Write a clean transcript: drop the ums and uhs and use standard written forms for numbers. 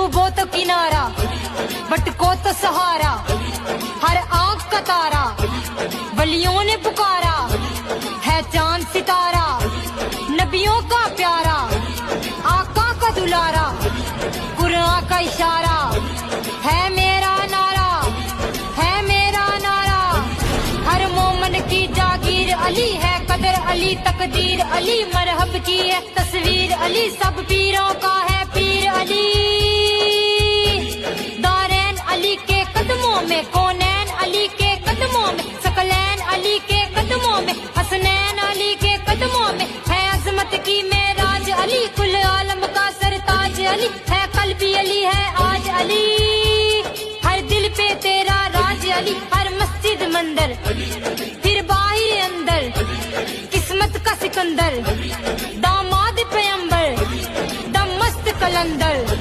डूबो तो किनारा, भटको तो सहारा, हर आंख का तारा वलियों ने पुकारा, है चांद सितारा नबियों का प्यारा, आका का दुलारा, कुरान का इशारा, है मेरा नारा, है मेरा नारा। हर मोमन की जागीर अली है, कदर अली तकदीर अली, मरहब की है तस्वीर अली, सब पीरों का है पीर अली। दारैन अली के कदमों में, कौनैन अली के कदमों में, सकलैन अली के कदमों में, हसनैन अली के कदमों में, है अजमत की मेराज अली, कुल आलम का सरताज अली, है कल्बी अली है आज अली, हर दिल पे तेरा राज अली, हर मस्जिद मंदिर फिर बाहर अंदर, किस्मत का सिकंदर, दामाद पैगंबर, दम मस्त कलंदर।